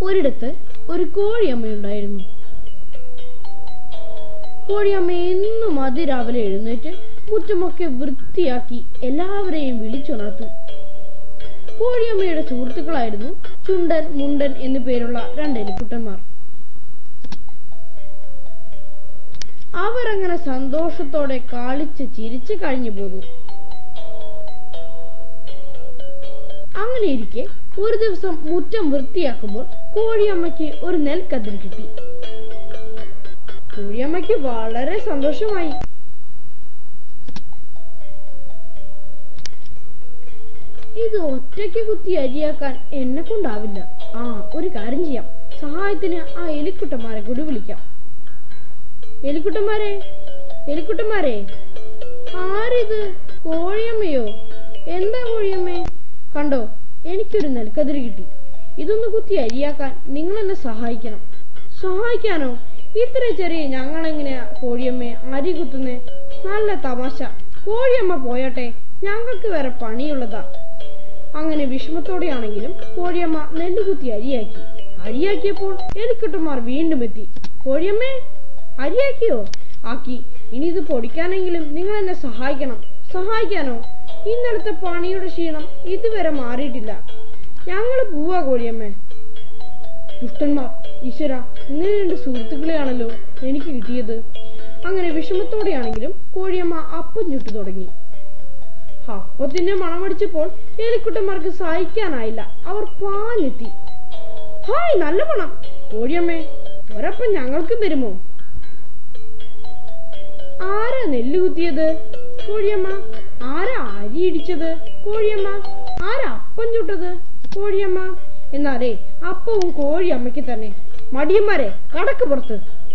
ഒരിടത്ത് ഒരു കോഴിയമ്മയുണ്ടായിരുന്നു. കോഴിയമ്മ എന്നും അതിരാവിലെ എഴുന്നേറ്റ് മുറ്റമൊക്കെ വൃത്തിയാക്കി എല്ലാവരെയും വിളിച്ചുണർത്തും. കോഴിയമ്മയുടെ സുഹൃത്തുക്കളായിരുന്നു ചുണ്ടൻ, മുണ്ടൻ എന്നു പേരുള്ള രണ്ട് എലിക്കുട്ടന്മാർ. അവരങ്ങനെ സന്തോഷത്തോടെ കളിച്ച് ചിരിച്ച് കഴിഞ്ഞു പോന്നു. അങ്ങനെ ഇരിക്കെ ഒരു ദിവസം മുറ്റം വൃത്തിയാക്കുമ്പോൾ കോഴിയമ്മയ്ക്ക് ഒരു നെൽക്കതിർ കിട്ടി. കോഴിയമ്മയ്ക്ക് വളരെ സന്തോഷമായി. ഇത് ഒറ്റയ്ക്ക് കുത്തി അരിയാക്കാൻ എന്നെ കൊണ്ടാവില്ല. ഒരു കാര്യം ചെയ്യാം, സഹായത്തിന് ആ എലിക്കുട്ടന്മാരെ കൂടി വിളിക്കാം. എലിക്കുട്ടന്മാരെ, എലിക്കുട്ടന്മാരെ, ആരിത്? കോഴിയമ്മയോ? എന്താ കോഴിയമ്മേ? കണ്ടോ, എനിക്കൊരു നെൽക്കതിർ കിട്ടി. ഇതൊന്ന് കുത്തി അരിയാക്കാൻ നിങ്ങൾ എന്നെ സഹായിക്കണം. സഹായിക്കാനോ? ഇത്ര ചെറിയ ഞങ്ങളെങ്ങനെയാ കോഴിയമ്മയെ അരി കുത്തുന്നേ? നല്ല തമാശ. കോഴിയമ്മ പോയട്ടെ, ഞങ്ങൾക്ക് വേറെ പണിയുള്ളതാ. അങ്ങനെ വിഷമത്തോടെയാണെങ്കിലും കോഴിയമ്മ നെല്ല് കുത്തി അരിയാക്കി. അരിയാക്കിയപ്പോൾ എലിക്കുട്ടന്മാർ വീണ്ടും എത്തി. കോഴിയമ്മേ, അരിയാക്കിയോ? ആക്കി. ഇനി ഇത് പൊടിക്കാനെങ്കിലും നിങ്ങൾ എന്നെ സഹായിക്കണം. സഹായിക്കാനോ? ഇന്നലത്തെ പണിയുടെ ക്ഷീണം ഇതുവരെ മാറിയിട്ടില്ല. ഞങ്ങൾ പോവാ കോഴിയമ്മേ. ദുഷ്ടന്മാർ, ഈശ്വര, ഇങ്ങനെ രണ്ട് സുഹൃത്തുക്കളെയാണല്ലോ എനിക്ക് കിട്ടിയത്. അങ്ങനെ വിഷമത്തോടെയാണെങ്കിലും കോഴിയമ്മ അപ്പം ചുട്ടു തുടങ്ങി. അപ്പത്തിന്റെ മണമടിച്ചപ്പോൾ എലിക്കുട്ടന്മാർക്ക് സഹിക്കാനായില്ല. അവർ പാഞ്ഞെത്തി. ഹായ്, നല്ല മണം. കോഴിയമ്മേ, ഒരപ്പം ഞങ്ങൾക്ക് തരുമോ? ആരാ നെല്ല് കുത്തിയത്? കോഴിയമ്മ. ആരാ അരി ഇടിച്ചത്? കോഴിയമ്മ. ആരാ അപ്പം ചുട്ടത്? കോഴിയമ്മ. എന്നാലേ അപ്പവും കോഴിയമ്മയ്ക്ക് തന്നെ. മടിയന്മാരെ, കടക്ക് പുറത്ത്.